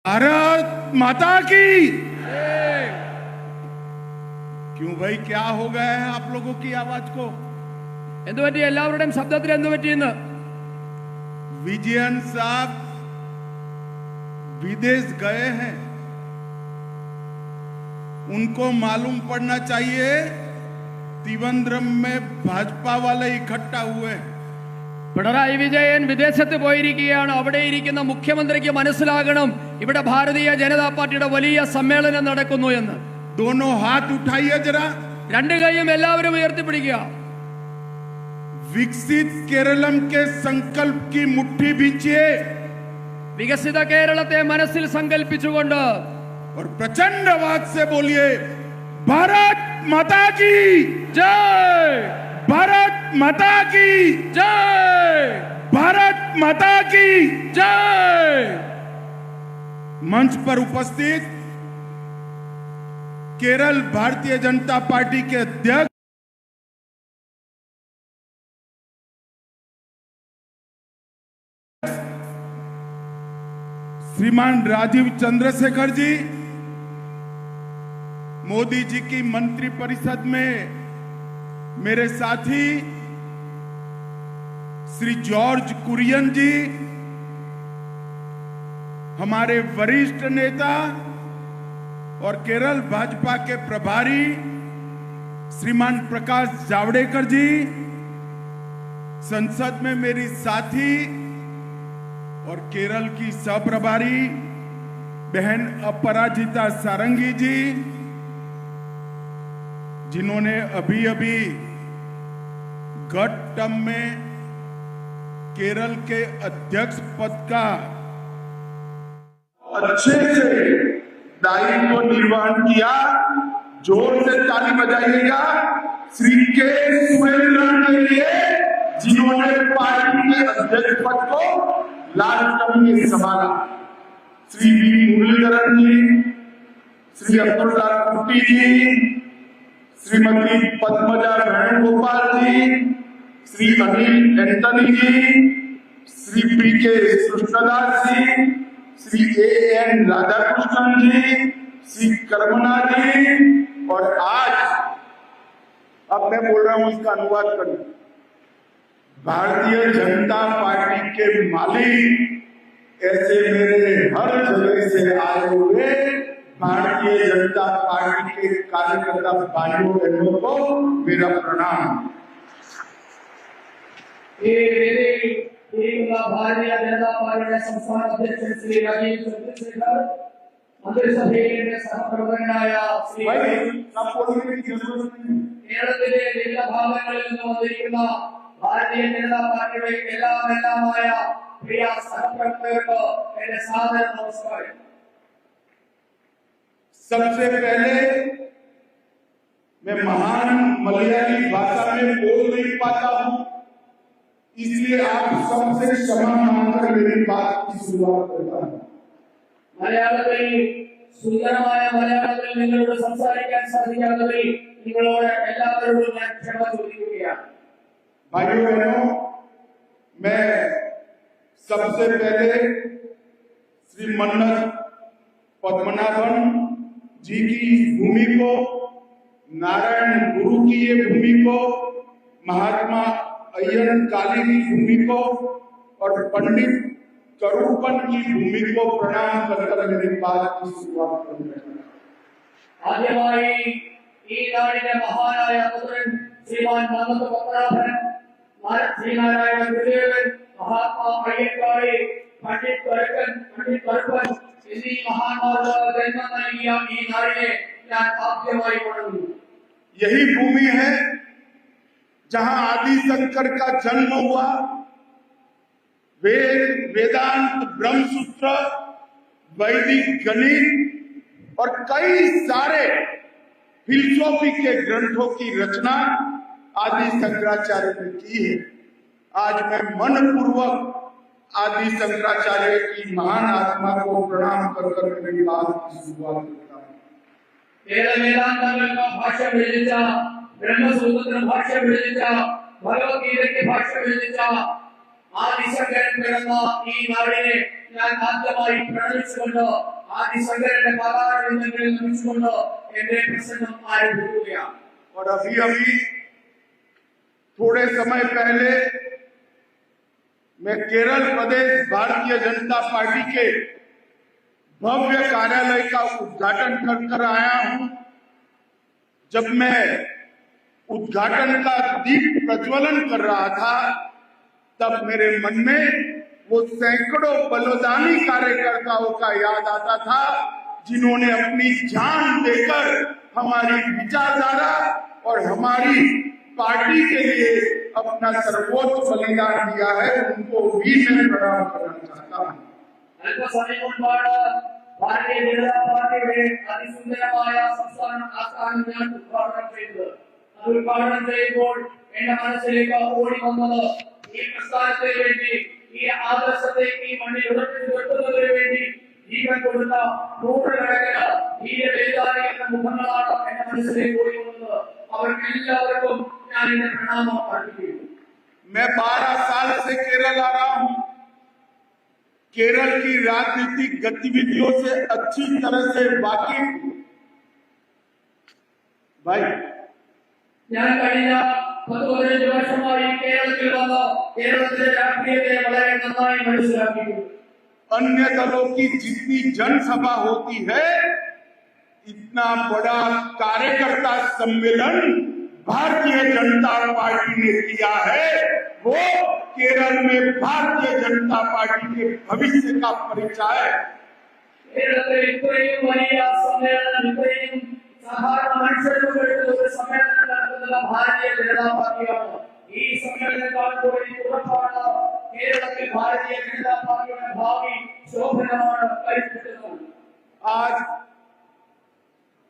भारत माता की। क्यों भाई, क्या हो गया है आप लोगों की आवाज को? എല്ലാവരുടെയും ശബ്ദത്തിൽ എന്ത് പറ്റിയെന്ന്? विजयन साहब विदेश गए हैं, उनको मालूम पड़ना चाहिए त्रिवेंद्रम में भाजपा वाले इकट्ठा हुए हैं। പിണറായി വിജയൻ വിദേശത്ത് പോയിരിക്കുകയാണ്. അവിടെ ഇരിക്കുന്ന മുഖ്യമന്ത്രിക്ക് മനസ്സിലാകണം ഇവിടെ ഭാരതീയ ജനതാ പാർട്ടിയുടെ വലിയ സമ്മേളനം നടക്കുന്നു എന്ന്. दोनों हाथ उठाइए जरा, രണ്ട് കൈയും എല്ലാവരും ഉയർത്തിപ്പിടിക്കുക. विकसित केरलम के संकल्प की मुट्ठी भींचिए വികസിത കേരളത്തെ മനസ്സിൽ സങ്കല്പിച്ചുകൊണ്ട് और प्रचंड आवाज से बोलिए भारत माता की ജയ്, भारत माता की ജയ്, भारत माता की। ജയ്. मंच पर उपस्थित केरल भारतीय जनता पार्टी के अध्यक्ष श्रीमान राजीव चंद्रशेखर जी, मोदी जी की मंत्री परिषद में मेरे साथी श्री जॉर्ज कुरियन जी, हमारे वरिष्ठ नेता और केरल भाजपा के प्रभारी श्रीमान प्रकाश जावड़ेकर जी, संसद में मेरी साथी और केरल की सहप्रभारी बहन अपराजिता सारंगी जी, जिन्होंने अभी अभी गत टर्म में केरल के अध्यक्ष पद का अच्छे से दायित्व निर्वहन किया। जोर से ताली बजाइएगा श्री के सुरेंद्रन के लिए, जिन्होंने पार्टी के अध्यक्ष पद को लास्ट टर्म में संभाला। श्री वी मुरलीधरन जी, श्री अब्दुल्ला कुट्टी जी, श्रीमती पद्मजा वेणुगोपाल जी, श्री अनिल एंटनी जी, श्री पी के कृष्णदास जी, श्री एन राधाकृष्णन जी, श्री कर्मना जी, और आज अब मैं बोल रहा हूं इसका अनुवाद करना, भारतीय जनता पार्टी के मालिक ऐसे मेरे हर जगह से आए हुए भारतीय जनता पार्टी के कार्यकर्ता भाइयों बहनों को मेरा प्रणाम। ഭാരതീയ ജനതാ പാർട്ടിയുടെ സംസ്ഥാന അധ്യക്ഷൻ ശ്രീ രാജീവ് ചന്ദ്രശേഖർ, മന്ത്രിസഭയിലെ സഹപ്രവർത്തകനായ ശ്രീ കേരളത്തിലെ വിവിധ ഭാഗങ്ങളിൽ നിന്ന് വന്നിരിക്കുന്ന ഭാരതീയ ജനതാ പാർട്ടിയുടെ എല്ലാമായ പ്രിയ സഹപ്രവർത്തകർക്ക് എന്റെ സാദര നമസ്കാരം. सबसे पहले मैं महान मलयाली भाषा में बोल नहीं पाता हूं, इसलिए आप सबसे क्षमा मांगकर मेरी बात की शुरुआत करता हूं। മലയാളത്തിൽ സുന്ദരമായ മലയാളത്തിൽ നിങ്ങളോട് സംസാരിക്കാൻ സാധിക്കാത്തതിൽ നിങ്ങളോട് എല്ലാവരോടും ഞാൻ ക്ഷമ ചോദിക്കുകയാണ്. भाइयों बहनों, मैं सबसे पहले श्री मन्नत पद्मनाभन जी की इस भूमि को, नारायण गुरु की ये भूमि को, महात्मा अय्यन काली की भूमि को और पंडित करूपन की भूमि को प्रणाम करकर मेरी बात की शुरुआत करूंगा। ആദ്യമായി ഈ നാടിന്റെ മഹാനായ പുത്രൻ ശ്രീമാൻ മന്നത്ത് പത്മനാഭൻ, ശ്രീനാരായണ ഗുരുദേവൻ, മഹാത്മാ അയ്യങ്കാളി, പണ്ഡിറ്റ് കറുപ്പൻ എന്നീ മഹാന്മാർക്ക് ജന്മം നൽകിയ ഈ നാടിനെ ഞാൻ ആദ്യമായി കാണുന്നു. यही भूमि है जहां आदि शंकर का जन्म हुआ। वेद, वेदांत, ब्रह्मसूत्र, वैदिक गणित और कई सारे फिलॉसफी के ग्रंथों की रचना आदि शंकराचार्य ने की है। आज मैं मनपूर्वक आदि शंकराचार्य की महान आत्मा को प्रणाम कर मेरी बात की शुरुआत करता हूँ। വേദാന്തങ്ങൾക്ക് ഭാഷ്യം എഴുതിച്ച, ബ്രഹ്മസൂത്രത്തിന് ഭാഷ്യം എഴുതിച്ച, ഭഗവത്ഗീതയ്ക്ക് ഭാഷ്യം എഴുതിച്ച ആദിശങ്കരൻ പിറന്ന ഈ നാടിനെ ഞാൻ ആദ്യമായി പ്രണയിച്ചുകൊണ്ട് ആദിശങ്കരന്റെ പാതാളങ്ങളിൽ നമിച്ചുകൊണ്ട് എന്റെ പ്രസംഗം ആരംഭിക്കുകയാണ്. और अभी अभी थोड़े समय पहले मैं केरल प्रदेश भारतीय जनता पार्टी के भव्य कार्यालय का उद्घाटन कर आया हूं। जब मैं उद्घाटन का दीप प्रज्वलन कर रहा था तब मेरे मन में वो सैकड़ों बलिदानी कार्यकर्ताओं का याद आता था जिन्होंने अपनी जान देकर हमारी विचारधारा और हमारी पार्टी के लिए अपना सर्वोच्च बलिदान दिया है। उनको भी मैं प्रणाम करना चाहता हूँ। അല്പസമയം മുൻപാണ് ഭാരതീയ ജനതാ പാർട്ടിയുടെ അതിസുന്ദരമായ സംസ്ഥാന ആസ്ഥാനം ഞാൻ ഉദ്ഘാടനം ചെയ്തത്. അത് ഉദ്ഘാടനം ചെയ്യുമ്പോൾ എന്റെ മനസ്സിലേക്ക് ഓടി വന്നത് ഈ പ്രസ്ഥാനത്തിന് വേണ്ടി, ഈ ആദർശത്തെ ഈ മണ്ണിൽ ഉറപ്പിച്ചു നിർത്തുന്നതിന് വേണ്ടി ജീവൻ കൊടുത്ത നൂറുകണക്കിന് ധീരവേദാനികളുടെ മുഖങ്ങളാണ് എന്റെ മനസ്സിലേക്ക് ഓടി വന്നത്. അവർക്കെല്ലാവർക്കും ഞാൻ എന്റെ പ്രണാമം അർപ്പിക്കുന്നു. मैं 12 साल से केरल आ रहा हूं। केरल की राजनीतिक गतिविधियों से अच्छी तरह से वाकिफ भाई ഞാൻ കഴിഞ്ഞ 15 വർഷമായി കേരളത്തിൽ വന്ന് കേരളത്തിലെ രാഷ്ട്രീയത്തെ വളരെ നന്നായി മനസ്സിലാക്കിയിട്ടുണ്ട്. अन्य दलों की जितनी जनसभा होती है इतना बड़ा कार्यकर्ता सम्मेलन भारतीय जनता पार्टी ने किया है। वो केरल में भारतीय जनता पार्टी के भविष्य का परिचय है। കേരളത്തിൽ ഇത്രയും വലിയ സമ്മേളനം, ഇത്രയും സാധാരണ മനുഷ്യരുടെ ഒരു സമ്മേളനം നടത്തുന്ന ഭാരതീയ ജനതാ പാർട്ടിയാണ്. ഈ സമ്മേളനത്താൽ കൂടി ഉറപ്പാണ് കേരളത്തിൽ ഭാരതീയ ജനതാ പാർട്ടിയുടെ ഭാവി ശോഭനമാണ് കൈവരിക്കുന്നത്. आज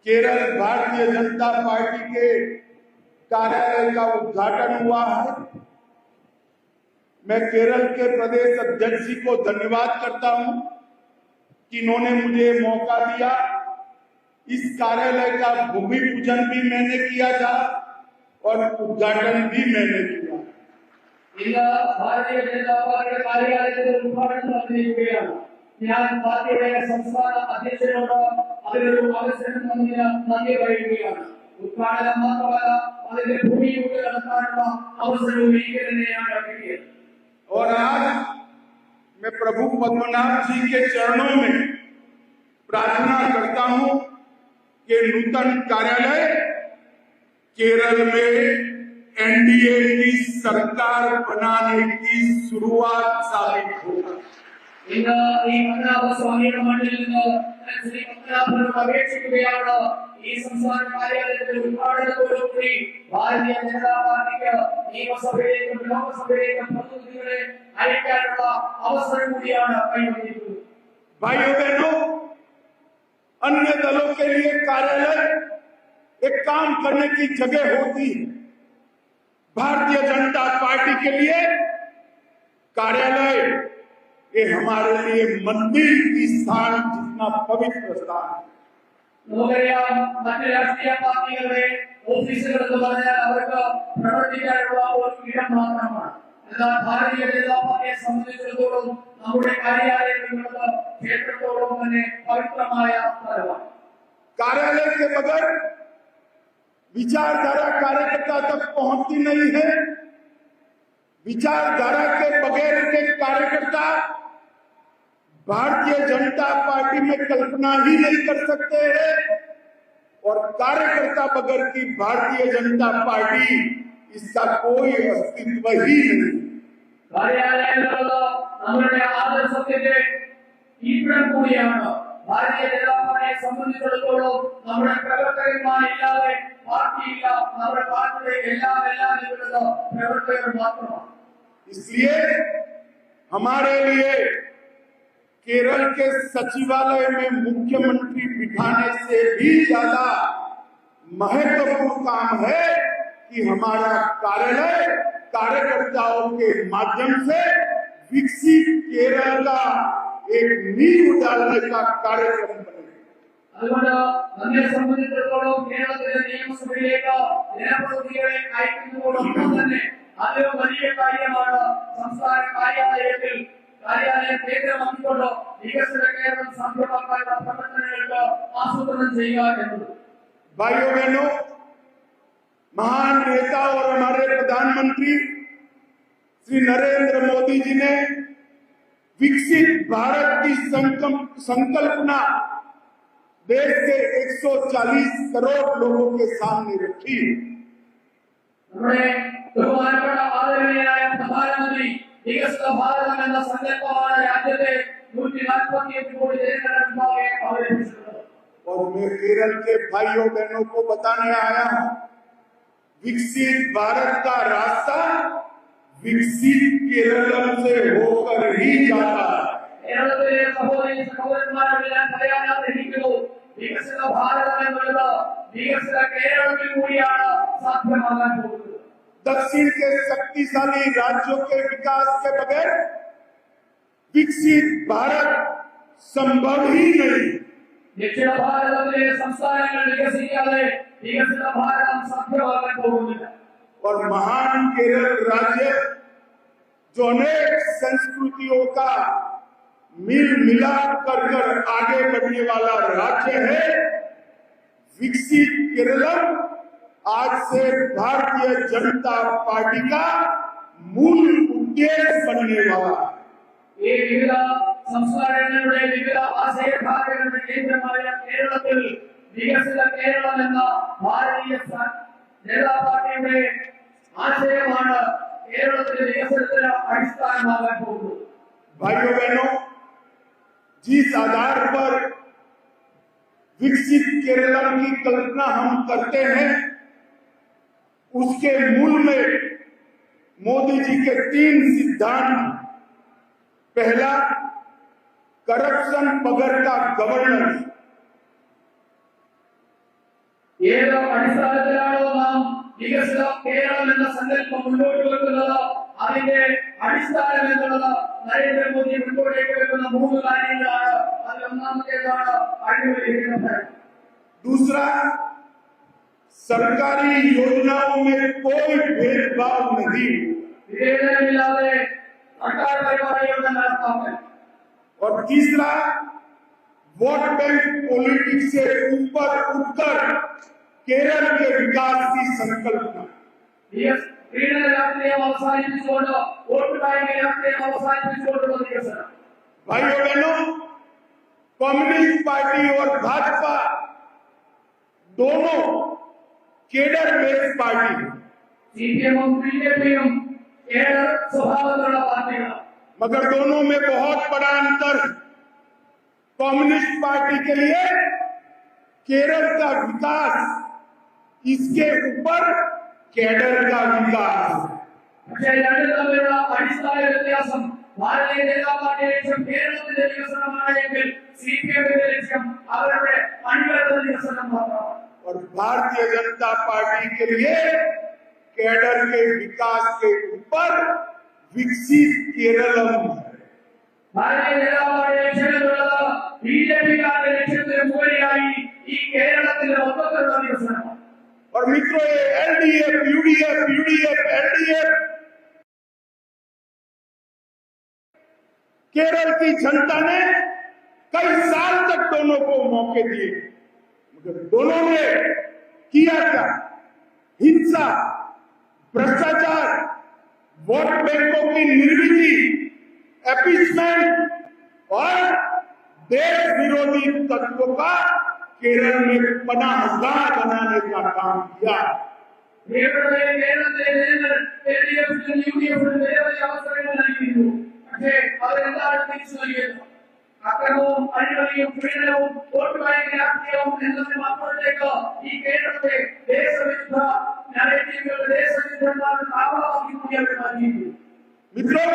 केरल भारतीय जनता पार्टी के कार्यालय का उद्घाटन हुआ है। मैं केरल के प्रदेश अध्यक्ष जी को धन्यवाद करता हूं कि इन्होंने मुझे मौका दिया। इस कार्यालय का भूमि पूजन भी मैंने किया था और उद्घाटन भी मैंने किया। ഇന്ന് ഭാരതീയ ജനതാ പാർട്ടിയുടെ കാര്യാലയത്തിൽ ഉദ്ഘാടനം നടത്തിയിരിക്കുകയാണ്. ഞാൻ പാർട്ടിയുടെ സംസ്ഥാന അധ്യക്ഷനോട് അതിനൊരു അവസരം നൽകിയതിന് നന്ദി പറയുകയാണ്. ഉദ്ഘാടനം മാത്രമല്ല, അതിന്റെ ഭൂമി പൂജ നടത്താനുള്ള അവസരവും എനിക്ക് തന്നെയാണ് കിട്ടിയത്. और आज मैं प्रभु पद्मनाभ जी के चरणों में प्रार्थना करता हूं कि नूतन कार्यालय केरल में एनडीए की सरकार बनाने की शुरुआत साबित होगा। ഇന്ന് ഈ പത്മനാഭസ്വാമിയുടെ മണ്ണിൽ നിന്ന് ശ്രീ പത്മനാഭനോട് അപേക്ഷിക്കുകയാണ്. ഈ സംസ്ഥാന കാര്യാലയത്തിന്റെ ഉദ്ഘാടനത്തോടുകൂടി ഭാരതീയ ജനതാ പാർട്ടിക്ക് നിയമസഭയിലേക്കും ലോകസഭയിലേക്കും പ്രതിനിധികളെ അയക്കാനുള്ള അവസരം കൂടിയാണ് കൈവന്നിരിക്കുന്നത്. भाइयों बहनों, अन्य दलों के लिए कार्यालय एक काम करने की जगह होती है। भारतीय जनता पार्टी के लिए कार्यालय ये हमारे लिए मंदिर की स्थान जितना पवित्र स्थान है। നമുക്കറിയാം, മറ്റ് രാഷ്ട്രീയ പാർട്ടികളുടെ ഓഫീസുകൾ എന്ന് പറഞ്ഞാൽ അവർക്ക് പ്രവർത്തിക്കാനുള്ള ഒരു ഇടം മാത്രമാണ്. എന്നാൽ ഭാരതീയ ജനതാ പാർട്ടിയെ സംബന്ധിച്ചിടത്തോളം നമ്മുടെ കാര്യാലയങ്ങളുടെ ക്ഷേത്രത്തോളം തന്നെ പവിത്രമായ സ്ഥലമാണ്. कार्यालय के बगैर विचारधारा कार्यकर्ता तक पहुंचती नहीं है। विचारधारा के बगैर के कार्यकर्ता भारतीय जनता पार्टी में कल्पना ही नहीं कर सकते हैं और कार्यकर्ता बगैर की भारतीय जनता पार्टी इसका कोई अस्तित्व ही नहीं। കാര്യാലയങ്ങളുള്ള നമ്മുടെ ആദർശത്തിന്റെ ഇവിടം കൂടിയാണ്. ഭാരതീയ ജനതാ പാർട്ടിയെ സംബന്ധിച്ചിടത്തോളം നമ്മുടെ പ്രവർത്തകന്മാരില്ലാതെ പാർട്ടിയില്ല. നമ്മുടെ പാർട്ടിയുടെ എല്ലാം ഇവിടുത്തെ പ്രവർത്തകർ മാത്രമാണ്. इसलिए हमारे लिए केरल के सचिवालय में मुख्यमंत्री बिठाने से भी ज्यादा महत्वपूर्ण काम है कि हमारा कार्यालय कार्यकर्ताओं के माध्यम से विकसित केरल का एक नींव डालने का कार्यक्रम बने। അതുകൊണ്ട് നമ്മെ സംബന്ധിച്ചിടത്തോളം കേരളത്തിലെ നിയമസഭയിലേക്ക് ജനപ്രതിനിധികളെ അയക്കുന്നതോടൊപ്പം തന്നെ അത് വലിയ കാര്യമാണ്. സംസ്ഥാന കാര്യാലയം കേന്ദ്രമാക്കിക്കൊണ്ട് വികസിത കേരളം സാധ്യമാക്കാനുള്ള ആസൂത്രണം ചെയ്യുക എന്നത്. भाइयों बहनों, महान नेता और हमारे प्रधानमंत्री श्री नरेंद्र मोदी जी ने विकसित भारत की संकल्पना देश के 140 करोड़ लोगों के सामने रखी। നമ്മുടെ ബഹുമാനപ്പെട്ട ആദരണീയനായ പ്രധാനമന്ത്രി വികസിത ഭാരതം എന്ന സങ്കല്പമാണ് രാജ്യത്തെ 145 കോടി ജനങ്ങളുടെ മുമ്പാകെ അവതരിപ്പിച്ചിട്ടുള്ളത്. और मैं केरल के भाइयों बहनों को बताने आया हूं, विकसित भारत का रास्ता विकसित केरल से होकर ही जाता है। കേരളത്തിലെ സഹോദരി സഹോദരന്മാരോട് ഞാൻ പറയാൻ ആഗ്രഹിക്കുന്നു, വികസിത ഭാരതം എന്നുള്ളത് വികസിത കേരളത്തിൽ കൂടിയാണ് സാധ്യമാകാൻ പോകുന്നത്. दक्षिण के शक्तिशाली राज्यों के विकास के बगैर विकसित भारत संभव ही नहीं। ദക്ഷിണ ഭാരതത്തിലെ സംസ്ഥാനങ്ങൾ വികസിക്കാതെ വികസിത ഭാരതം സാധ്യമാകാൻ പോകുന്നില്ല. और महान केरल राज्य जो अनेक संस्कृतियों का मिल मिलाप कर आगे बढ़ने वाला राज्य है, विकसित केरल आज से भारतीय जनता पार्टी का मूल उद्देश्य बनने वाला है। ഈ വിവിധ സംസ്ഥാനങ്ങളുടെ വിവിധ ആശയധാരകളുടെ കേന്ദ്രമായ കേരളത്തിൽ വികസിത കേരളം എന്ന ഭാരതീയ ജനതാ പാർട്ടിയുടെ ആശയമാണ് കേരളത്തിലെ വികസനത്തിന് അടിസ്ഥാനമാകാൻ പോകുന്നത്. भाइयों बहनों, जिस आधार पर विकसित केरल की कल्पना हम करते हैं, उसके मूल में मोदी जी के 3 सिद्धांत। पहला, करप्शन बगैर का गवर्नेंस। ഏത് അടിസ്ഥാനത്തിലാണോ നാം വികസിത കേരളം എന്ന സങ്കല്പം മുന്നോട്ട് വെക്കുന്നത്, അതിന്റെ അടിസ്ഥാനം എന്നുള്ളത് നരേന്ദ്രമോദി മുന്നോട്ടേക്ക് വെക്കുന്ന 3 കാര്യങ്ങളാണ്. അതിൽ ഒന്നാമത്തേതാണ് അഴിമതിരഹിത ഭരണം. दूसरा, सरकारी योजनाओं में कोई भेदभाव नहीं। വിവേചനമില്ലാതെ സർക്കാർ പരിപാടികളുടെ നടപ്പാക്കൽ. और तीसरा, वोट बैंक पॉलिटिक्स से ऊपर उठकर केरल के विकास की संकल्पना। പീഡന രാഷ്ട്രീയം അവസാനിപ്പിച്ചുകൊണ്ട് വോട്ട് ബാങ്ക് രാഷ്ട്രീയം അവസാനിപ്പിച്ചുകൊണ്ടുള്ള വികസനം. भाइयों बहनों, कम्युनिस्ट पार्टी और भाजपा दोनों केडर बेस्ड पार्टी है, സിപിഎമ്മും ബിജെപിയും കേരള സ്വഭാവത്തിലുള്ള പാർട്ടികളാണ്. मगर दोनों में बहुत बड़ा अंतर। कम्युनिस्ट पार्टी के लिए केरल का विकास, इसके ऊपर केडर का विकास। പക്ഷേ രണ്ടും തമ്മിലുള്ള അടിസ്ഥാന വ്യത്യാസം, ഭാരതീയ ജനതാ പാർട്ടിയുടെ ലക്ഷ്യം കേരളത്തിന്റെ വികസനമാണെങ്കിൽ സിപിഎമ്മിന്റെ ലക്ഷ്യം അവരുടെ അണികളുടെ വികസനം മാത്രമാണ്. और भारतीय जनता पार्टी के लिए केडर के विकास के ऊपर विकसित केरलम है। ഭാരതീയ ജനതാ പാർട്ടിയുടെ ലക്ഷ്യത്തിലുള്ളത് ബിജെപിക്കാരുടെ ലക്ഷ്യത്തിന് മുകളിലായി ഈ കേരളത്തിന്റെ മൊത്തത്തിലുള്ള വികസനമാണ്. और मित्रों, ये एलडीएफ, यूडीएफ, एलडीएफ केरल की जनता ने कई साल तक दोनों को मौके दिए, मगर दोनों ने किया क्या? हिंसा, भ्रष्टाचार, वोट बैंकों की निर्मिति, एपीसमेंट और देश विरोधी तत्वों का केरल में पनाहगाह बनाने का काम किया। കേരളത്തിലെ ജനങ്ങൾ എൽഡിഎഫിനും യുഡിഎഫിനും നിരവധി അവസരങ്ങൾ നൽകിയിരുന്നു. പക്ഷേ അവരെന്താണ് തിരിച്ചു നൽകിയത്? അക്രമവും അഴിമതിയും പീഡനവും വോട്ട് ബാങ്ക് രാഷ്ട്രീയവും എന്നതിന് അപ്പുറത്തേക്ക് ഈ കേരളത്തെ ദേശവിരുദ്ധ നരേറ്റീവുകളുടെ ദേശവിരുദ്ധന്മാരുടെ താവളമാക്കി കൂടി അവർ മാറ്റിയിരുന്നു. मित्रों,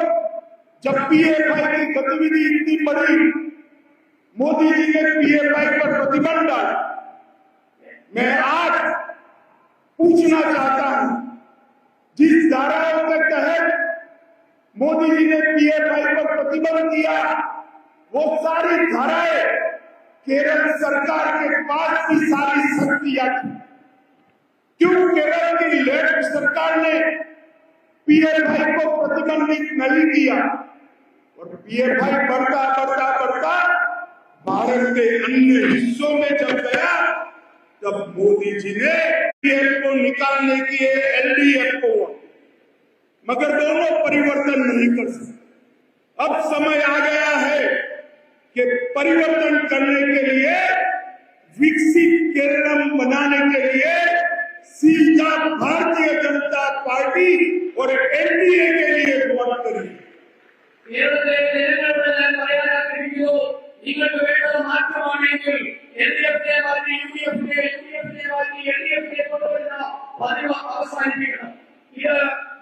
जब पीएफआई की गतिविधि इतनी बड़ी, मोदी जी ने पीएफआई पर प्रतिबंध डाला। मैं आज पूछना चाहता हूं, जिस धाराओं के तहत मोदी जी ने पीएफआई पर प्रतिबंध दिया, वो सारी धाराएं केरल सरकार के पास की सारी शक्तियां थी। क्यों केरल की लेफ्ट सरकार ने पीएफआई को प्रतिबंधित नहीं किया? और पीएफआई बढ़ता भारत के अन्य हिस्सों में जब गया तब मोदी जी ने एलडीएफ को निकालने की एलडीएफ को, मगर दोनों परिवर्तन नहीं कर सकते। अब समय आ गया है कि परिवर्तन करने के लिए, विकसित केरल बनाने के लिए सीधा भारतीय जनता पार्टी और एनडीए के लिए वोट करिए।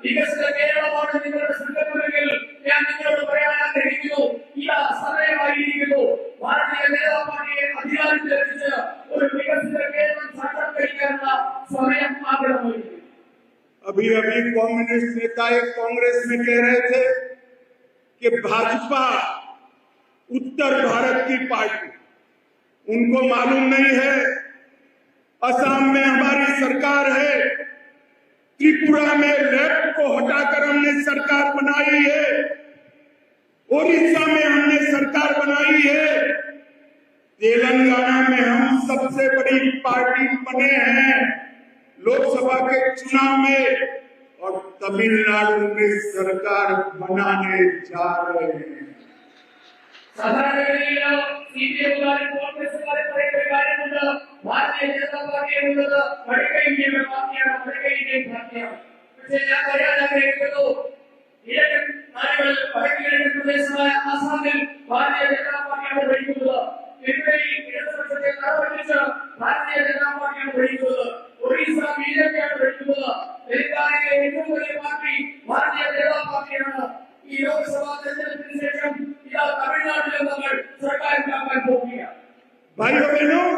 വികസിത കേരളമാണ് നിങ്ങളുടെ സങ്കല്പമെങ്കിൽ ഞാൻ നിങ്ങളോട് പറയാൻ ആഗ്രഹിക്കുന്നു, ഇതാ സമയമായിരിക്കുന്നു ഭാരതീയ ജനതാ പാർട്ടിയെ അധികാരത്തിലെത്തിച്ച് ഒരു വികസിത കേരളം സാക്ഷാത്കരിക്കാനുള്ള സമയം ആഗ്രഹമായിരിക്കുന്നു। अभी अभी कम्युनिस्ट नेता एक कांग्रेस में कह रहे थे कि भाजपा उत्तर भारत की पार्टी, उनको मालूम नहीं है असम में हमारी सरकार है, त्रिपुरा में लेफ्ट को हटाकर हमने सरकार बनाई है, ओडिशा में हमने सरकार बनाई है, तेलंगाना में हम सबसे बड़ी पार्टी बने हैं लोकसभा के चुनाव में, और तमिलनाडु में सरकार बनाने जा रहे हैं। സാധാരണഗതിയിൽ സിപിഎം കോൺഗ്രസ് കാര്യമുണ്ട്, ഭാരതീയ ജനതാ പാർട്ടിയുള്ളത് വടക്കേ ഇന്ത്യയുടെ പാർട്ടിയാണ്, വടക്കേ ഇന്ത്യൻ പാർട്ടിയാണ്. പക്ഷേ ഞാൻ പറയാൻ ആഗ്രഹിക്കുന്നു, കിഴക്കൻ നാടുകളിൽ വടക്കേ കിഴക്കൻ പ്രദേശമായ ആസാമിൽ ഭാരതീയ ജനതാ പാർട്ടിയാണ് ഭരിക്കുന്നത്. ത്രിപുരയിൽ ഇടതുപക്ഷത്തെ തറപറ്റിച്ച് ഭാരതീയ ജനതാ പാർട്ടിയാണ് ഭരിക്കുന്നത്. ഒറീസ ബിജെപിയാണ് ഭരിക്കുന്നത്. തെലങ്കാനയിലെ ഏറ്റവും വലിയ പാർട്ടി ഭാരതീയ ജനതാ പാർട്ടിയാണ്. ഈ ലോക്സഭാ തെരഞ്ഞെടുപ്പിന് ശേഷം इधर तमिलनाडु में सरकार का होगी। भाइयों बहनों,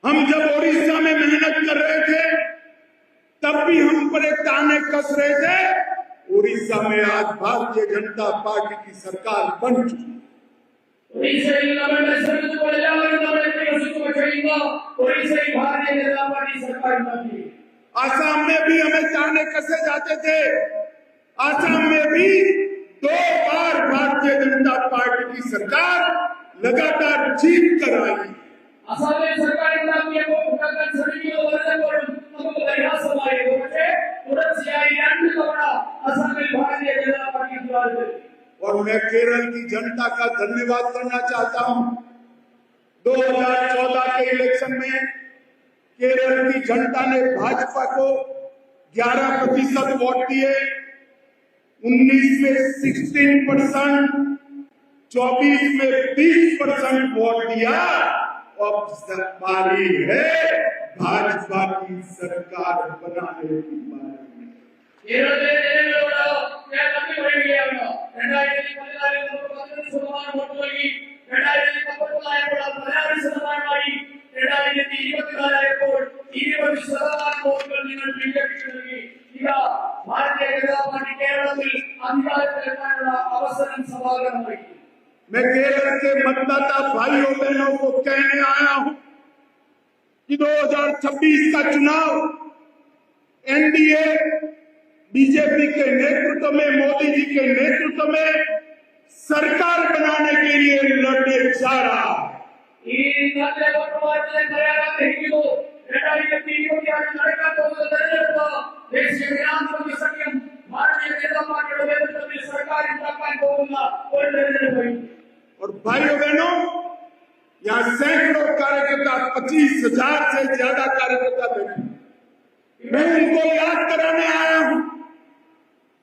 हम जब ओडिशा में मेहनत कर रहे थे तब भी हम पर ताने कस रहे थे। ओडिशा में आज भारतीय जनता पार्टी की सरकार बन चुकी है। आसाम में भी हमें ताने कसे जाते थे, आसाम में भी 2 बार भारतीय जनता पार्टी की सरकार लगातार जीत कर आई। असम में सरकारी को उठाकर समितियों वर्गों നമുക്ക് പരിഹാസമായി പക്ഷേ തുടർച്ചയായി 2 തവണ അസമിൽ ഭാരതീയ ജനതാ പാർട്ടി അധികാരത്തിൽ। और मैं केरल की जनता का धन्यवाद करना चाहता हूं। 2014 के इलेक्शन में केरल की जनता ने भाजपा को 11% वोट दिए, 19 में 16%, 24 में 20% वोट दिया। अब बारी है भाजपा की सरकार बनाने की बारी में। भारतीय जनता पार्टी केरल अधिकार अवसर सभागरമായി। मैं केरल के मतदाता भाइयों बहनों को कहने आया हूं कि 2026 का चुनाव एनडीए बीजेपी के नेतृत्व में, मोदी जी के नेतृत्व में सरकार बनाने के लिए लड़ने जा रहा है। और भाइयों बहनों, यहाँ सैकड़ों कार्यकर्ता, 25,000 से ज्यादा कार्यकर्ता बैठे। मैं उनको याद कराने आया हूं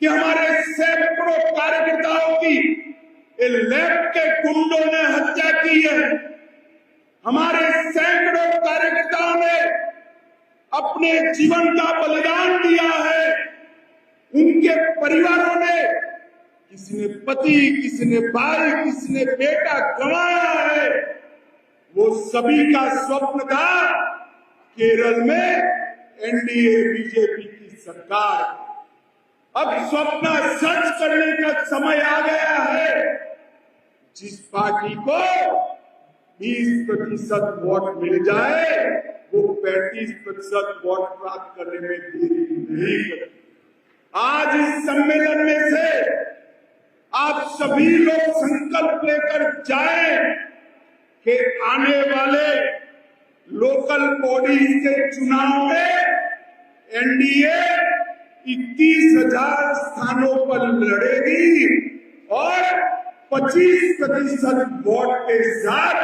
कि हमारे सैकड़ों कार्यकर्ताओं की लेफ्ट के गुंडों ने हत्या की है। हमारे सैकड़ों कार्यकर्ताओं ने अपने जीवन का बलिदान दिया है। उनके परिवारों ने, किसी ने पति, किसी ने भाई, किसी ने बेटा गंवाया है। वो सभी का स्वप्न था केरल में एनडीए बीजेपी की सरकार। अब स्वप्न सच करने का समय आ गया है। जिस पार्टी को 20% वोट मिल जाए वो 35% वोट प्राप्त करने में देरी नहीं करती। आज इस सम्मेलन में से आप सभी लोग संकल्प लेकर जाएं कि आने वाले लोकल बॉडीज के चुनाव में एनडीए 21,000 स्थानों पर लड़ेगी और 25% वोट के साथ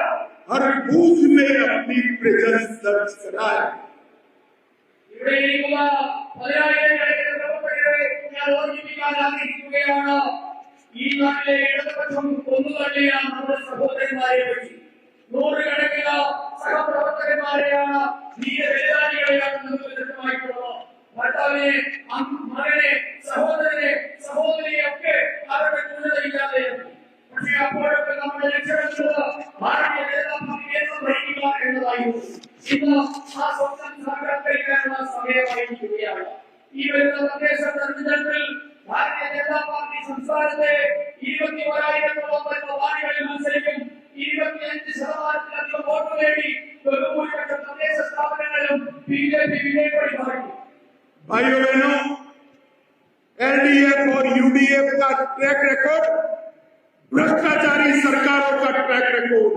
हर बूथ में अपनी प्रेजेंस दर्ज कराए। ഈ നാട്ടിലെ ഇടതുപക്ഷം കൊന്നുതള്ളിയാണ് നമ്മുടെ സഹോദരന്മാരെ വഴി. നൂറുകണക്കിന് സഹപ്രവർത്തകന്മാരെയാണ് ധീരബലിദാനികളെയാണ് നമുക്ക് ലഭ്യമായിട്ടുള്ളത്. ഭർത്താവിനെ, മകനെ, സഹോദരനെ, സഹോദരിയെ ഒക്കെ അവരുടെ ക്രൂരതയില്ലാതെയാക്കി. പക്ഷേ അപ്പോഴൊക്കെ നമ്മുടെ ലക്ഷ്യമെന്നത് ഭാരതീയ ജനതാ പാർട്ടിയെ ഭരിക്കുക എന്നതായിരുന്നു. ഇന്ന് ആ സ്വപ്നം സാക്ഷാത്കരിക്കാനുള്ള സമയമായിരിക്കുകയാണ്. ഈ വരുന്ന തദ്ദേശ തെരഞ്ഞെടുപ്പിൽ ഭാരതീയ ജനതാ പാർട്ടി സംസ്ഥാനത്തെ 21,000-ഓളം വരുന്ന വാർഡുകളിൽ മത്സരിക്കും. 25% വോട്ട് നേടി ബഹുഭൂരിപക്ഷം തദ്ദേശ സ്ഥാപനങ്ങളിലും ബിജെപി വിജയക്കൊടി പാറിക്കും. भाइयों बहनों, एलडीएफ और यूडीएफ का ट्रैक रिकॉर्ड भ्रष्टाचारी सरकारों का ट्रैक रिकॉर्ड।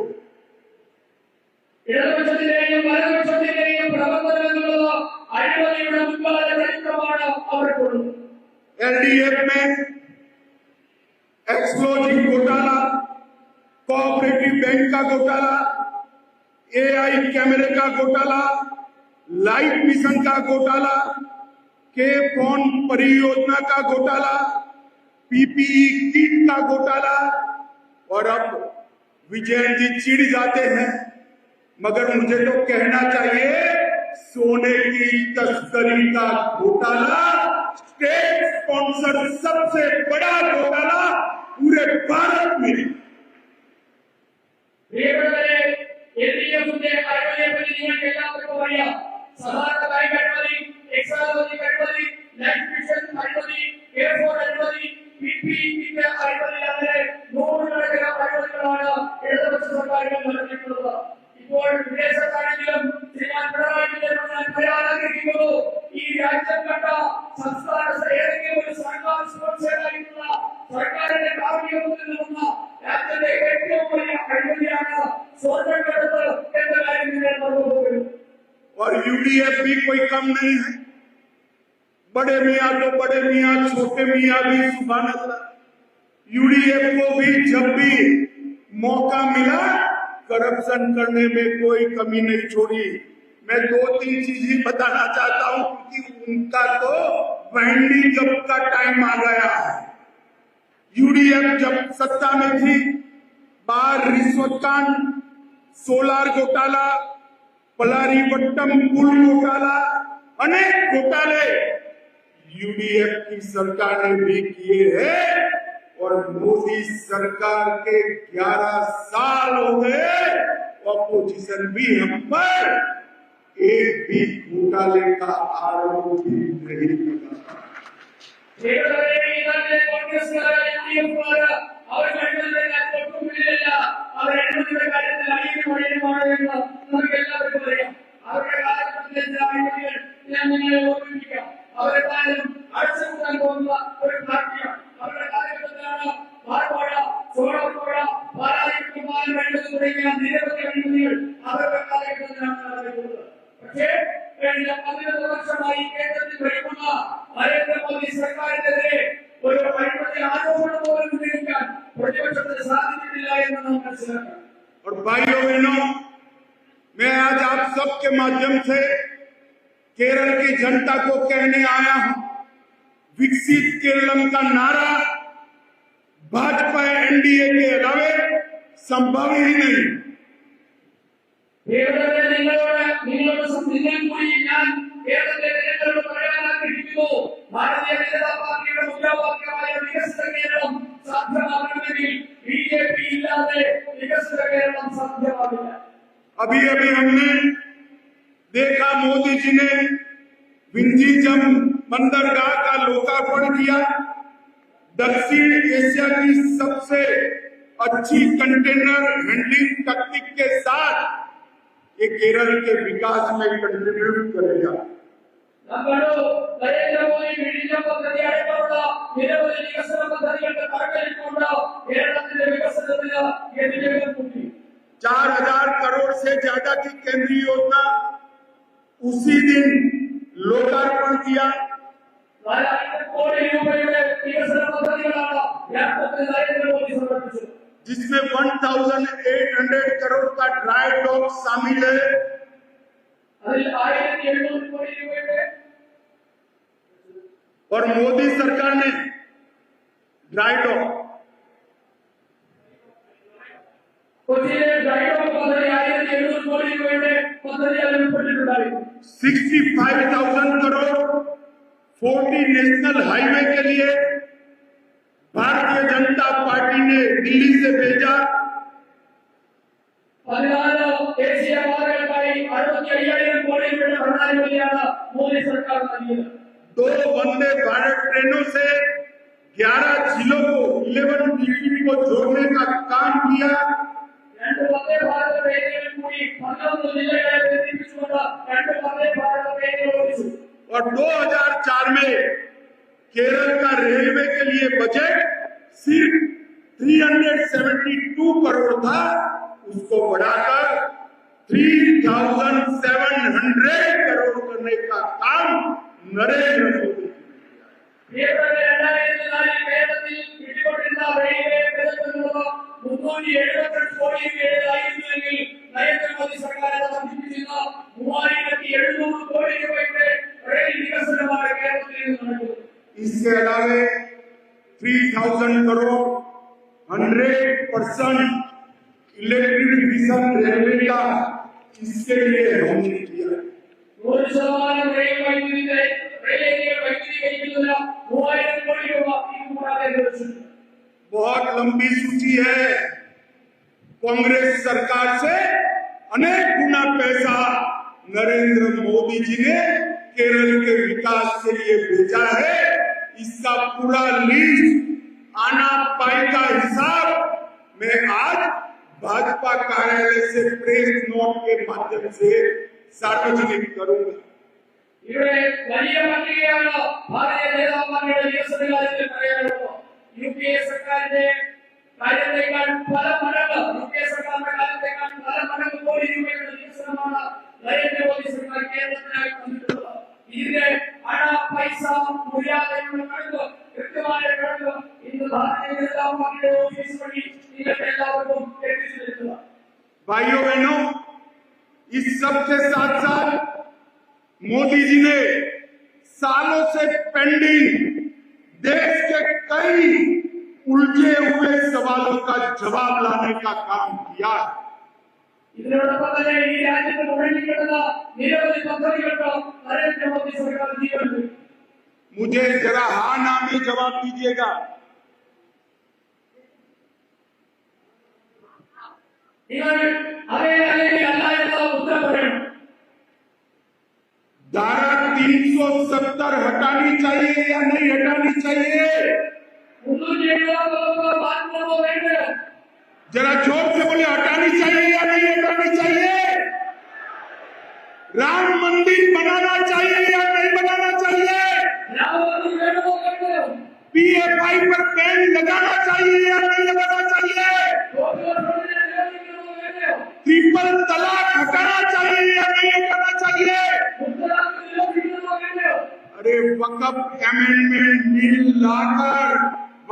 ഇടതുപക്ഷത്തിന്റെയും വലതുപക്ഷത്തിന്റെയും പ്രവർത്തനം എന്നുള്ളത് അഴിമതിയുടെ മുൻകാല ചരിത്രമാണ് അവർക്കുള്ളത്. एलडीएफ में एक्सप्लोजिंग घोटाला, कोऑपरेटिव बैंक का घोटाला, एआई कैमरे का घोटाला, लाइफ मिशन का घोटाला, के फोन परियोजना का घोटाला, पीपीई किट का घोटाला और अब विजयन जी चिढ़ जाते हैं, मगर मुझे तो कहना चाहिए सोने की तस्करी का घोटाला, स्टेट स्पॉन्सर सबसे बड़ा घोटाला पूरे भारत में। എൽഡിഎഫിന്റെ അഴിമതിയെപ്പറ്റി നിങ്ങൾക്ക് എല്ലാവർക്കും അറിയാം. സമാന ബാങ്ക് അഴിമതി, എക്സാലോജി അഴിമതി, ലൈഫ് മിഷൻ അഴിമതി, എയർഫോൺ അഴിമതി, പിപിഇ അഴിമതി അങ്ങനെ നൂറുകണക്കിന് അഴിമതികളാണ് ഇടതുപക്ഷ സർക്കാരുകൾ നടത്തിയിട്ടുള്ളത്. ഇപ്പോൾ വിദേശത്താണെങ്കിലും ശ്രീമാൻ പിണറായി വിജയൻ പറയാൻ ആഗ്രഹിക്കുന്നു, ഈ രാജ്യം കണ്ട സംസ്ഥാന ഏതെങ്കിലും ഒരു സർക്കാർ സ്പോൺസറായിട്ടുള്ള സർക്കാരിന്റെ കാവ്യത്തിൽ നിന്ന രാജ്യത്തെ ഏറ്റവും വലിയ അഴിമതിയാണ് സ്വർണ്ണക്കടത്ത് എന്ന കാര്യം നിങ്ങൾ മറന്നുപോകുന്നു. और यूडीएफ भी कोई कम नहीं है। बड़े मियाँ तो बड़े मियाँ, छोटे मियाँ भी सुभान अल्लाह। यूडीएफ को भी जब भी मौका मिला करप्शन करने में कोई कमी नहीं छोड़ी। मैं 2-3 चीजें बताना चाहता हूँ क्योंकि उनका तो वाइंडिंग अप का टाइम आ गया है। यूडीएफ जब सत्ता में थी, बार रिश्वत कांड, सोलार घोटाला, पलारीवट्टम पुल घोटाला, अनेक घोटाले यूडीएफ की सरकार ने भी किए हैं और मोदी सरकार के 11 साल हो गए, ऑपोजिशन भी हम पर एक भी घोटाले का आरोप भी नहीं लगा। വർഷമായി കേന്ദ്രത്തിൽ ഭരിക്കുന്ന നരേന്ദ്രമോദി സർക്കാരിനെതിരെ ഒരു അഴിമതി ആരോപണം പോലും ഉന്നയിക്കാൻ പ്രതിപക്ഷത്തിന് സാധിച്ചിട്ടില്ല എന്ന് നാം മനസ്സിലാക്കണം. और भाइयों बहनों, मैं आज आप सबके माध्यम से केरल की जनता को कहने आया हूं, विकसित केरलम का नारा भाजपा एनडीए के अलावे संभव ही नहीं। ഭാരതീയ ജനതാ പാർട്ടിയുടെ മുദ്രാവാക്യമായ വികസിത കേരളം സാധ്യമാകണമെങ്കിൽ ബിജെപി ഇല്ലാതെ വികസിത കേരളം സാധ്യമാകില്ല. अभी अभी हमने देखा मोदी जी ने विंझीजम बंदरगाह का लोकार्पण किया। दक्षिण एशिया की सबसे अच्छी कंटेनर हैंडलिंग तकनीक के साथ ये केरल के विकास में कंट्रीब्यूट करेगा। നരേന്ദ്ര മോദി വിഴിഞ്ഞം പദ്ധതി അടക്കമുള്ള നിരവധി വികസന പദ്ധതികളുടെ തറക്കല്ലിട്ടുകൊണ്ട് കേരളത്തിന്റെ വികസനത്തിന് ഗതിവേഗം കൂട്ടി. 4,000 करोड़ से ज्यादा की केंद्रीय योजना उसी दिन लोकार्पण किया, 4,000 కోట్ల రూపాయల వికసన పథకాలను వ్యాప్తంగా నరేంద్ర మోదీ సమర్పించారు. जिसमें 1,800 करोड़ का ड्राई डॉक शामिल है। அதில் 1,700 கோடி ரூபாய் और मोदी सरकार ने ड्राई डॉक కొద్దిగా డ్రైవ్ పద్ధతి 1,700 కోడి రూపాయల పద్ధతిని పెట్టిండాలి. 65,000 करोड़ 40 नेशनल हाईवे के लिए भारतीय जनता पार्टी ने दिल्ली से भेजा। 14 దేశీయ మార్గాలపై 65,000 కోడి రూపాయల ప్రణాళికలను మోదీ సర్కార్ అందించింది. 2 वंदे भारत ट्रेनों से 11 जिलों को 11 DPP को जोड़ने का काम किया। 2 వందే భారత రైళ్లను కూడి 19 జిల్లాలకు విస్తరించుకున్న 2 వందే భారత రైళ్లు और 2004 में केरल का रेलवे के लिए बजट सिर्फ 372 करोड़ था, उसको बढ़ाकर 3,700 करोड़ करने का काम नरेंद्र मोदी ने किया। నరేంద్ర మోదీ సర్కార్ అందించిన 3,700 కోడి రూపాయల రైలు వికసన కార్యక్రమాలు. इसके अलावा 3,000 करोड़ 100% इलेक्ट्रिफिकेशन रेलवे का इसके लिए हमने किया। 100% రైలు వైద్యులు రైలు వైద్యుల 3,000 కోడి రూపాయలు. बहुत लंबी सूची है। कांग्रेस सरकार से अनेक गुना पैसा नरेंद्र मोदी जी ने केरल के विकास के लिए भेजा है। इसका पूरा लिस्ट आना पाई का हिसाब मैं आज भाजपा कार्यालय से प्रेस नोट के माध्यम से सार्वजनिक करूंगा। ഇവിടെ വലിയ പട്ടികയാണ് ഭാരതീയ ജനതാ പാർട്ടിയുടെ വികസന കാര്യത്തിൽ പറയാനുള്ളത്. യുപിഎ സർക്കാരിന്റെ കാര്യത്തെക്കാൾ പല മടങ്ങ് യുപിഎ സർക്കാരിന്റെ കാലത്തേക്കാൾ പല മടങ്ങ് കോടി രൂപയുടെ വികസനമാണ് നരേന്ദ്ര മോദി സർക്കാർ കേരളത്തിനായി തന്നിട്ടുള്ളത്. ഇതിന്റെ പണ പൈസ മൂല്യാങ്കനങ്ങളുടെ കണക്ക് കൃത്യമായ കണക്ക് ഇന്ന് ഭാരതീയ ജനതാ പാർട്ടിയുടെ ഓഫീസ് വഴി നിങ്ങൾക്ക് എല്ലാവർക്കും എത്തിച്ചു തരുന്നത്. भाइयों बहनों, इस सब के साथ साथ मोदी जी ने सालों से पेंडिंग देश के कई उलझे हुए सवालों का जवाब लाने का काम किया। ഇതിനോടൊപ്പം തന്നെ ഈ രാജ്യത്ത് മുഴങ്ങിക്കിടന്ന നിരവധി പദ്ധതികൾക്ക് നരേന്ദ്ര മോദി സർക്കാർ ജീവൻ നൽകി. मुझे जरा हाँ ना में जवाब दीजिएगा। നിങ്ങൾ അതേ അല്ലെങ്കിൽ അല്ല എന്നുള്ള ഉത്തരം പറയണം. धारा 370 हटानी चाहिए या नहीं हटानी चाहिए? 370 बात करो बेटे. जरा जोर से बोले, हटानी चाहिए या नहीं हटानी चाहिए? राम मंदिर बनाना चाहिए या नहीं बनाना चाहिए? पीएफआई पर बैन लगाना चाहिए या नहीं लगाना चाहिए? ट्रिपल तलाक हटाना चाहिए या नहीं हटाना चाहिए? अरे वक्फ अमेंडमेंट बिल लाकर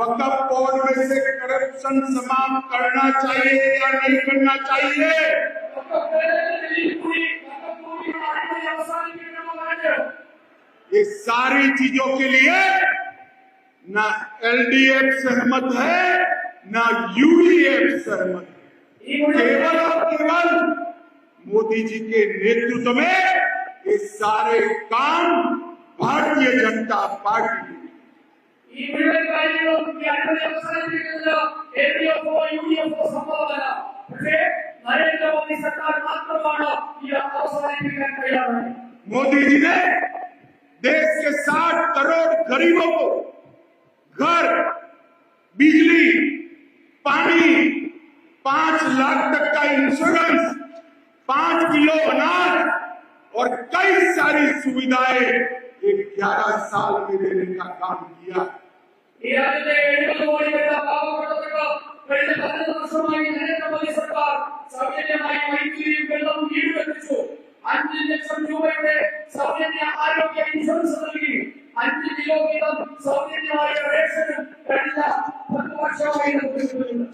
वक्फ बोर्ड में से करप्शन समाप्त करना चाहिए या नहीं करना चाहिए? ये सारी चीजों के लिए ना एलडीएफ सहमत है ना यूडीएफ सहमत है। केवल और केवल मोदी जी के नेतृत्व में ये सारे काम भारतीय जनता पार्टी ഈ മുഴുവൻ കാര്യങ്ങളും ഈ അടുത്ത അവസാനിപ്പിക്കുന്നത് എൽഡിഎഫോ യുഡിഎഫോ സംഭവമല്ല. പക്ഷേ നരേന്ദ്രമോദി സർക്കാർ മാത്രമാണ് ഈ അവസാനിപ്പിക്കാൻ കഴിയാത്തത്. मोदी जी ने देश के 60 करोड़ गरीबों को घर, बिजली, पानी, 5 लाख तक का इंश्योरेंस, 5 किलो अनाज और कई सारी सुविधाएं 11 साल में देने का काम किया। ഈ രാജ്യത്തെ 70 കോടി വരുന്ന പാവപ്പെട്ടവർക്ക് കഴിഞ്ഞ 11 വർഷമായി നരേന്ദ്രമോദി സർക്കാർ സൗജന്യമായി വൈദ്യുതിയും വെള്ളവും വീടുവെച്ചു 5 ലക്ഷം രൂപയുടെ സൗജന്യ ആരോഗ്യ ഇൻഷുറൻസ് നൽകി 5 കിലോ വീതം സൗജന്യമായ റേഷനും കഴിഞ്ഞ 10 വർഷമായി നൽകുന്നുണ്ട്.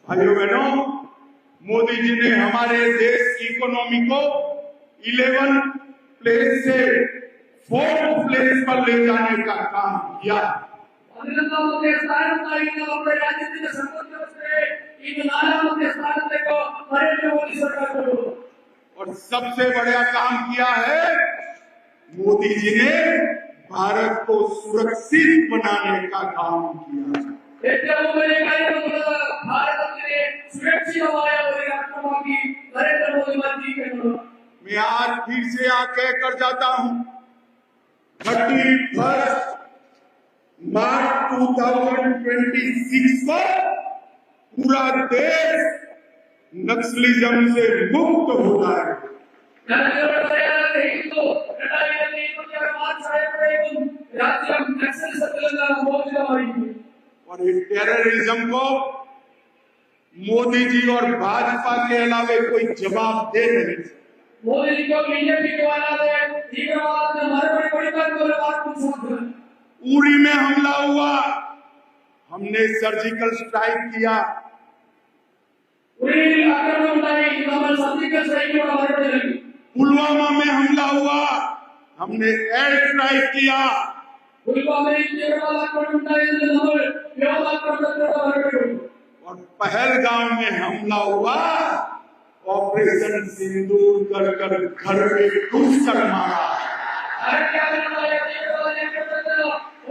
भाइयों बहनों, मोदी जी ने हमारे देश की इकोनॉमी को 11 प्लेस से 4th प्लेस पर ले जाने का काम किया. 11ാമത്തെ സ്ഥാനത്തായിരുന്ന നമ്മുടെ രാജ്യത്തിന്റെ സമ്പദ് വ്യവസ്ഥയെ ഇന്ന് 4ാമത്തെ സ്ഥാനത്തേക്ക് നരേന്ദ്രമോദി സർക്കാർ കൊണ്ടുവന്നു. और सबसे बड़ा काम किया है, मोदी जी ने भारत को सुरक्षित बनाने का काम किया. ഏറ്റവും വലിയ കാര്യമെന്നത് ഭാരതത്തിനെ സുരക്ഷിതമായ ഒരു രാഷ്ട്രമാക്കി നരേന്ദ്രമോദി മാറ്റിയിരിക്കുന്നു. मैं आज फिर से कह कर जाता हूं, 31 मार्च 2026 को पूरा देश नक्सलिज्म से मुक्त हो जाए. ഞാൻ നിങ്ങളോട് പറയാൻ ആഗ്രഹിക്കുന്നു, 2026 മാർച്ച് ആയപ്പോഴേക്കും രാജ്യം നക്സലിസത്തിൽ നിന്ന് മോചിതമായിരിക്കും. और इस टेररिज्म को मोदी जी और भाजपा के अलावा कोई जवाब दे नहीं. मोदी जी को बीजेपी को अलावा तीव्रवाद में मरबड़ी पड़कर कोई बात नहीं समझ. उरी में हमला हुआ, हमने सर्जिकल स्ट्राइक किया. उरी आक्रमण ഉണ്ടായി, നമ്മൾ സർജിക്കൽ സ്ട്രൈക്കിലൂടെ മറുപടി നൽകി. पुलवामा में हमला हुआ, हमने एयर स्ट्राइक किया. पुलवामा में तीव्रवाद आक्रमण ഉണ്ടായെന്ന് നമ്മൾ വ്യോമാക്രമണത്തിലൂടെ മറുപടി നൽകി. और पहलगाम में हमला हुआ, ऑपरेशन सिंदूर कर कर घर में घुस कर मारा. അരക്കാലമായ തീവ്രവാദി ആക്രമണത്തിൽ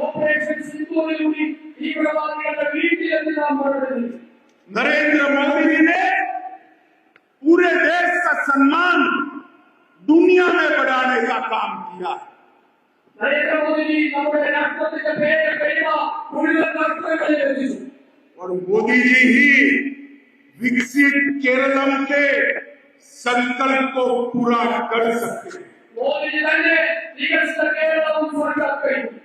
ഓപ്പറേഷൻ സിന്ദൂറിലൂടെ തീവ്രവാദികളുടെ വീട്ടിലെത്തി നാം മറുപടി നൽകി. नरेंद्र मोदी जी ने पूरे देश का सम्मान दुनिया में बढ़ाने का काम किया. നരേന്ദ്രമോദി ജി നമ്മുടെ രാഷ്ട്രത്തിന്റെ പേര് കഴിവ മുഴുവൻ രാഷ്ട്രങ്ങളിൽ എത്തിച്ചു. और मोदी जी ही विकसित केरलम के संकल्प को पूरा कर सकते हैं. മോദി ജി തന്നെ വികസിത കേരളം സാക്ഷാത്കരിക്കും.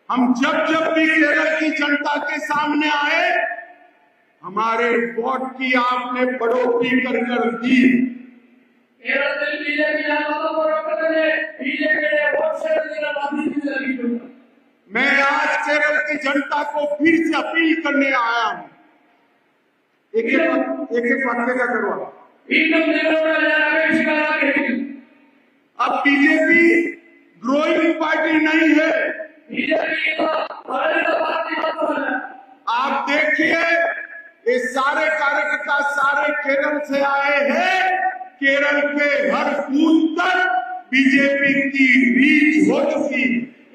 हम जब भी केरल की जनता के सामने आए, हमारे वोट की आपने बढ़ोतरी कर दी. കേരളത്തിൽ ബിജെപി വന്നപ്പോഴൊക്കെ തന്നെ ബിജെപിയുടെ വോട്ട് ഷെയർ നിങ്ങൾ വർദ്ധിപ്പിച്ചു നൽകിയിട്ടുണ്ട്. मैं आज केरल की जनता को फिर से अपील करने आया हूं. एक वाक्य का करवा. വീണ്ടും നിങ്ങളോട് ഞാൻ അപേക്ഷിക്കാൻ ആഗ്രഹിക്കുന്നു. अब बीजेपी ग्रोइंग पार्टी नहीं है. ബിജെപി വളരുന്ന പാർട്ടി മാത്രമല്ല. आप देखिए, ये सारे कार्यकर्ता सारे केरल से आए हैं. केरल के हर बूथ तक बीजेपी की रीच हो चुकी.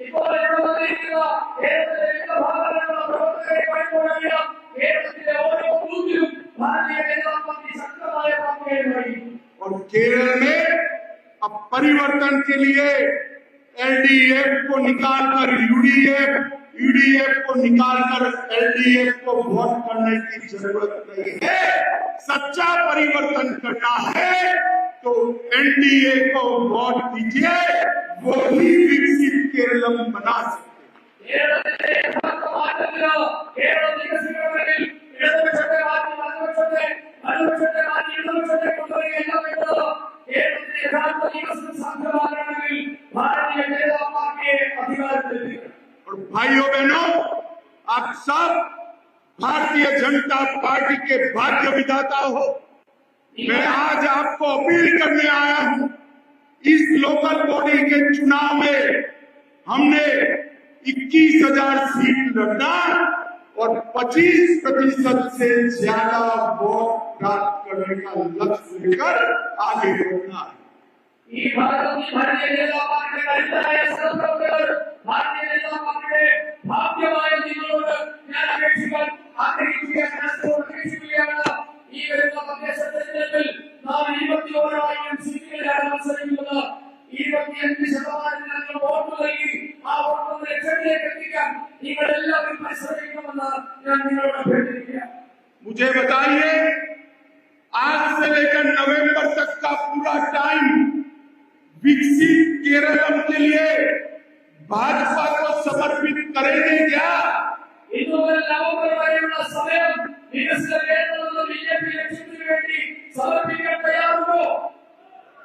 ഇപ്പോൾ ഇവിടെ വന്നിരിക്കുന്ന കേരളത്തിലെ വിവിധ ഭാഗങ്ങളിലുള്ള പ്രവർത്തകരെ കണ്ടുകൊണ്ടിരിക്കുക. കേരളത്തിലെ ഓരോ ബൂത്തിലും ഭാരതീയ ജനതാ പാർട്ടി ശക്തമായ പാർട്ടിയായി. और केरल में अब परिवर्तन के लिए एलडीएफ को निकालकर यूडीएफ को निकालकर एलडीएफ को वोट करने की जरूरत नहीं है. सच्चा परिवर्तन करना है तो एनडीए को वोट दीजिए, वो ही विकसित केरलम बना सकते. കേരളത്തിലെ യഥാർത്ഥ മാറ്റത്തിന് കേരളം വികസിക്കണമെങ്കിൽ ഇടതുപക്ഷത്തെ മാറ്റി വലതുപക്ഷത്തെ മാറ്റി ഇടതുപക്ഷത്തെ കൊണ്ടുവരികയല്ല വേണ്ടത്. കേരളത്തിലെ യഥാർത്ഥ വികസനം സാധ്യമാകണമെങ്കിൽ ഭാരതീയ ജനതാ പാർട്ടിയെ അധികാരത്തിലെത്തിക്കണം. और भाइयों बहनों, आप सब भारतीय जनता पार्टी के भाग्य विधाता हो. मैं आज आपको अपील करने आया हूं, इस लोकल बॉडी के चुनाव में हमने 21,000 सीट लड़ना और 25% से ज्यादा वोट प्राप्त करने का लक्ष्य लेकर आगे बढ़ना है. ഈ ഭാരതീയ ജനതാ പാർട്ടിയുടെ അടിത്തറയായ സഹപ്രവർത്തകർ ഭാരതീയ ജനതാ പാർട്ടിയുടെ ഭാഗ്യമായ നിങ്ങളോട് ഞാൻ അപേക്ഷിക്കുകയാണ്. ഈ വരുന്ന തദ്ദേശ തെരഞ്ഞെടുപ്പിൽ നാം 21,000 സീറ്റുകളിലാണ് മത്സരിക്കുന്നത്. 25% വോട്ട് നൽകി ആ വോട്ട് ലക്ഷ്യത്തിലേക്ക് എത്തിക്കാൻ നിങ്ങൾ എല്ലാവരും പരിശ്രമിക്കണമെന്ന് ഞാൻ നിങ്ങളോട് അഭ്യർത്ഥിക്കുകയാണ്. मुझे बताइए, आज से लेकर नवंबर तक का पूरा टाइम विकसित केरलम के लिए भाजपा को समर्पित करेंगे क्या? ഇതുവരെ നവംബർ വരെയുള്ള സമയം വികസിത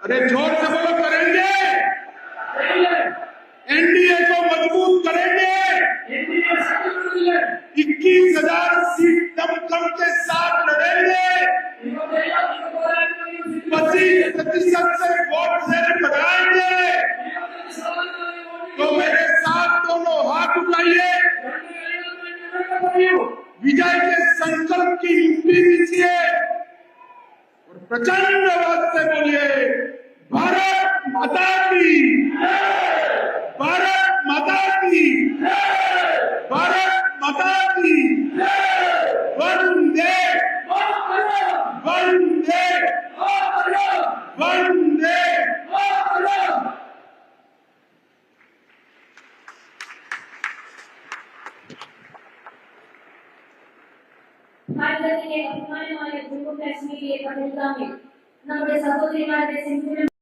अरे जोर से बोलो, करेंगे। एनडीए को मजबूत करेंगे। 21,000 सीट दमखम के साथ लड़ेंगे। 25% से वोट शेयर बढ़ाएंगे। तो मेरे साथ दोनों हाथ उठाइए, विजय के संकल्प की युक्ति दीजिए और प्रचंड आवाज से बोलिए, भारत माता की, भारत माता की, भारत माता की, वंदे वंदे वंदे। ഭാരതത്തിന്റെ അഭിമാനമായ ജമ്മു കാശ്മീരിലെ പഹൽഗാമിൽ നമ്മുടെ സഹോദരിമാരുടെ സിന്ധു